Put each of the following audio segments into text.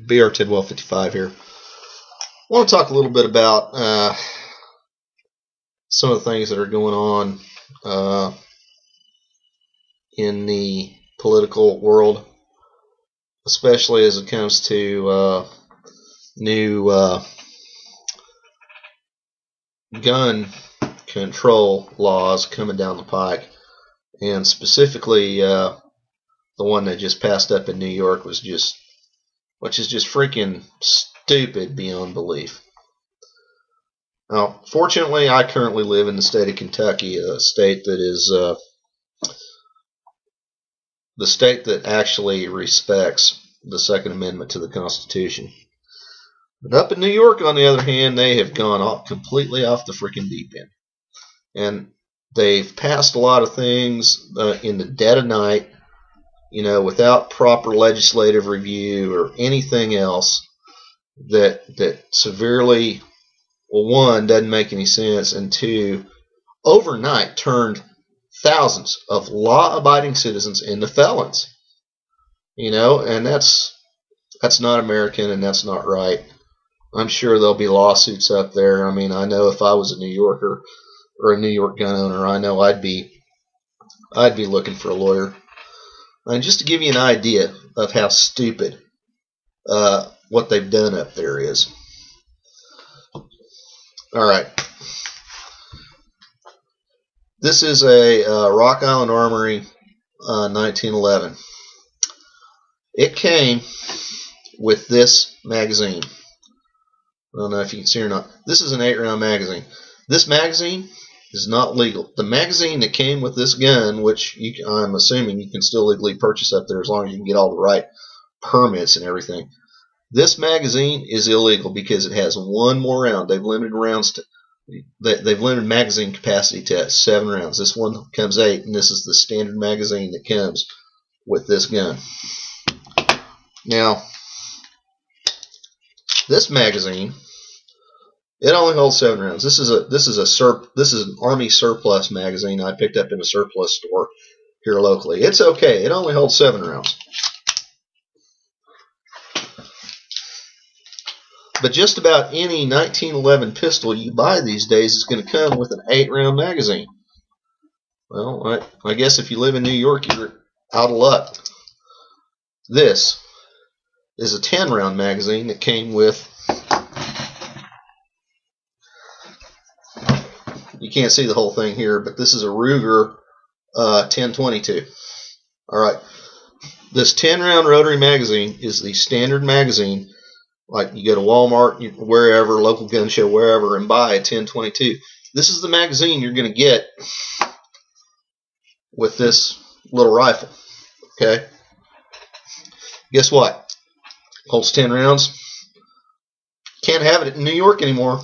BR Tidwell 55 here. I want to talk a little bit about some of the things that are going on in the political world, especially as it comes to new gun control laws coming down the pike, and specifically the one that just passed up in New York which is just freaking stupid beyond belief. Now, fortunately, I currently live in the state of Kentucky, a state that is the state that actually respects the Second Amendment to the Constitution. But up in New York, on the other hand, they have gone completely off the freaking deep end. And they've passed a lot of things in the dead of night, without proper legislative review or anything else that severely, well, one, doesn't make any sense, and two, overnight turned thousands of law-abiding citizens into felons. And that's not American, and that's not right. I'm sure there'll be lawsuits up there. I mean, I know if I was a New Yorker or a New York gun owner, I know I'd be looking for a lawyer. And just to give you an idea of how stupid what they've done up there is. All right. This is a Rock Island Armory 1911. It came with this magazine. I don't know if you can see or not. This is an 8-round magazine. This magazine is not legal. The magazine that came with this gun, which I'm assuming you can still legally purchase up there as long as you can get all the right permits and everything. This magazine is illegal because it has one more round. They've limited magazine capacity to 7 rounds. This one comes 8, and this is the standard magazine that comes with this gun. Now, this magazine, it only holds 7 rounds. This is an Army surplus magazine I picked up in a surplus store here locally. It's okay. It only holds 7 rounds. But just about any 1911 pistol you buy these days is going to come with an 8-round magazine. Well, I guess if you live in New York, you're out of luck. This is a 10-round magazine that came with, you can't see the whole thing here, but this is a Ruger 1022. All right. This 10-round rotary magazine is the standard magazine. Like you go to Walmart, wherever, local gun show, wherever, and buy a 1022. This is the magazine you're going to get with this little rifle. Okay? Guess what? Holds 10 rounds. Can't have it in New York anymore.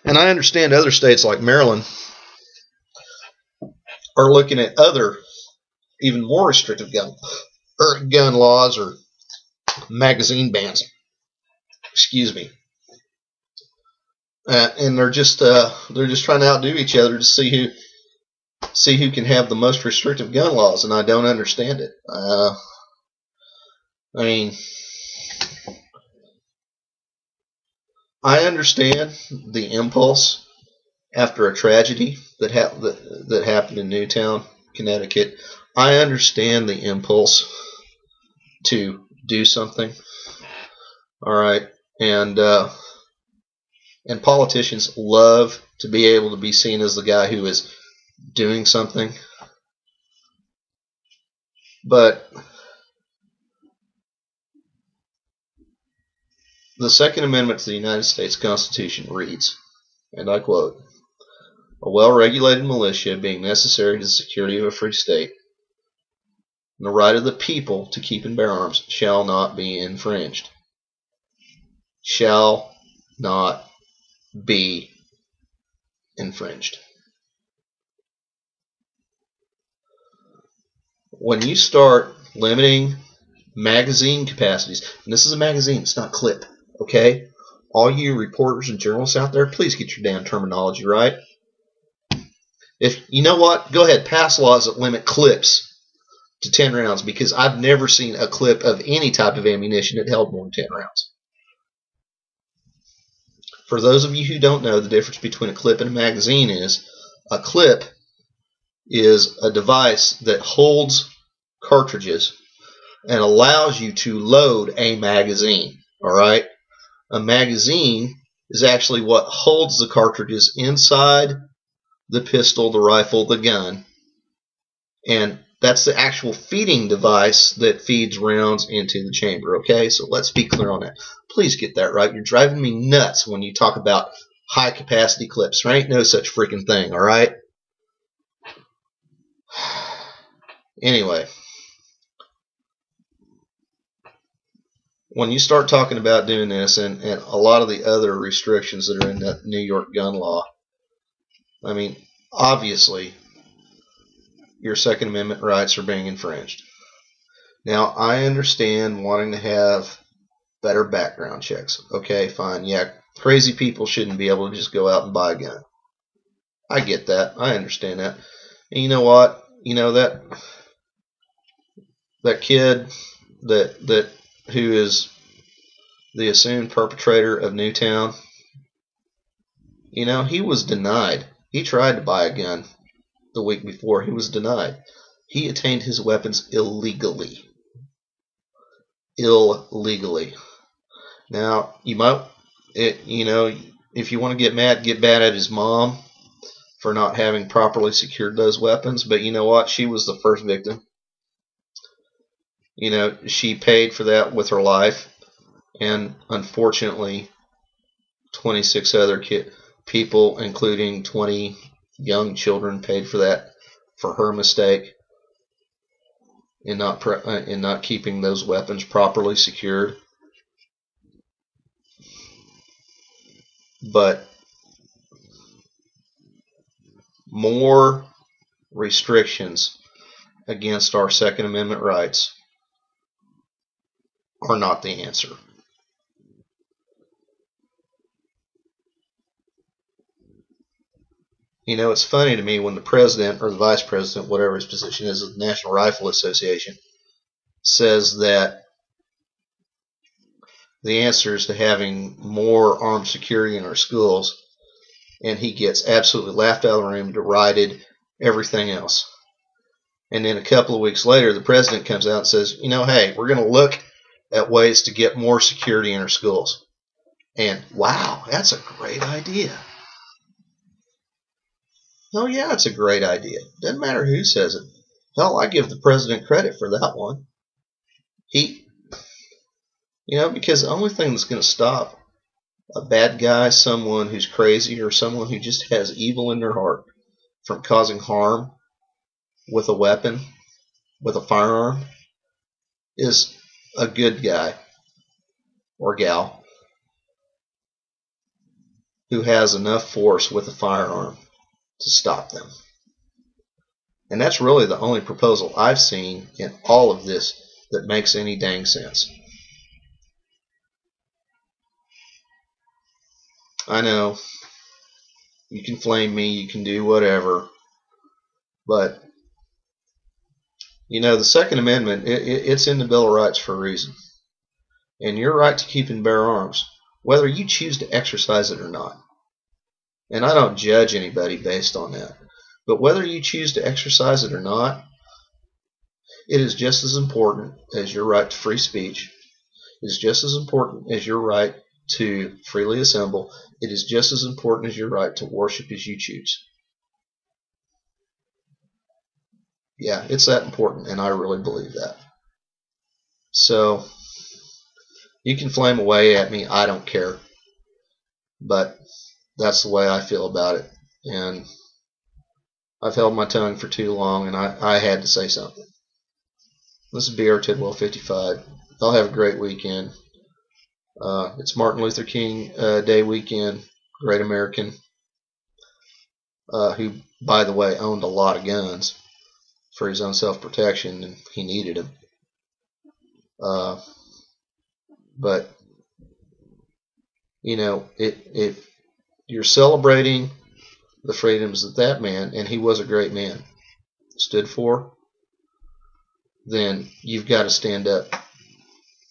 And I understand other states like Maryland are looking at other, even more restrictive gun laws or magazine bans. Excuse me. And they're just trying to outdo each other to see who can have the most restrictive gun laws, and I don't understand it. I mean, I understand the impulse after a tragedy that happened in Newtown, Connecticut. I understand the impulse to do something. All right, and politicians love to be able to be seen as the guy who is doing something. But the Second Amendment to the United States Constitution reads, and I quote, "A well-regulated militia being necessary to the security of a free state, and the right of the people to keep and bear arms shall not be infringed." Shall not be infringed. When you start limiting magazine capacities, and this is a magazine, it's not clip, okay? All you reporters and journalists out there, please get your damn terminology right. If you know what, go ahead, pass laws that limit clips to 10 rounds because I've never seen a clip of any type of ammunition that held more than 10 rounds. For those of you who don't know, the difference between a clip and a magazine is a clip is a device that holds cartridges and allows you to load a magazine. All right? A magazine is actually what holds the cartridges inside the pistol, the rifle, the gun. And that's the actual feeding device that feeds rounds into the chamber. Okay? So let's be clear on that. Please get that right. You're driving me nuts when you talk about high capacity clips. There ain't no such freaking thing. All right? Anyway. When you start talking about doing this and a lot of the other restrictions that are in that New York gun law, I mean, obviously, your Second Amendment rights are being infringed. Now, I understand wanting to have better background checks. Okay, fine. Yeah, crazy people shouldn't be able to just go out and buy a gun. I get that. I understand that. And you know what? You know that kid that who is the assumed perpetrator of Newtown, you know, he was denied. He tried to buy a gun the week before. He was denied. He attained his weapons illegally. Illegally. Now, you might, you know, if you want to get mad at his mom for not having properly secured those weapons, but you know what? She was the first victim. You know, she paid for that with her life, and unfortunately, 26 other people, including 20 young children, paid for that for her mistake in not keeping those weapons properly secured. But more restrictions against our Second Amendment rights are not the answer. You know, it's funny to me when the president or the vice president, whatever his position is of the National Rifle Association, says that the answer is to having more armed security in our schools, and he gets absolutely laughed out of the room, derided, everything else. And then a couple of weeks later, the president comes out and says, you know, hey, we're going to look at ways to get more security in our schools. And wow, that's a great idea. Oh yeah, it's a great idea. Doesn't matter who says it. Hell, I give the president credit for that one. You know, because the only thing that's going to stop a bad guy, someone who's crazy, or someone who just has evil in their heart from causing harm with a weapon, with a firearm, is a good guy or gal who has enough force with a firearm to stop them. And that's really the only proposal I've seen in all of this that makes any dang sense. I know you can flame me, you can do whatever, but you know, the Second Amendment, it's in the Bill of Rights for a reason. And your right to keep and bear arms, whether you choose to exercise it or not. And I don't judge anybody based on that. But whether you choose to exercise it or not, it is just as important as your right to free speech. It is just as important as your right to freely assemble. It is just as important as your right to worship as you choose. Yeah, it's that important, and I really believe that. So, you can flame away at me, I don't care. But that's the way I feel about it. And I've held my tongue for too long, and I had to say something. This is BR Tidwell 55. Y'all have a great weekend. It's Martin Luther King Day weekend. Great American. Who, by the way, owned a lot of guns for his own self-protection, and he needed them. But, you know, if you're celebrating the freedoms that man, and he was a great man, stood for, then you've got to stand up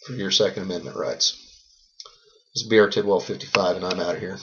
for your Second Amendment rights. This is BR Tidwell 55, and I'm out of here.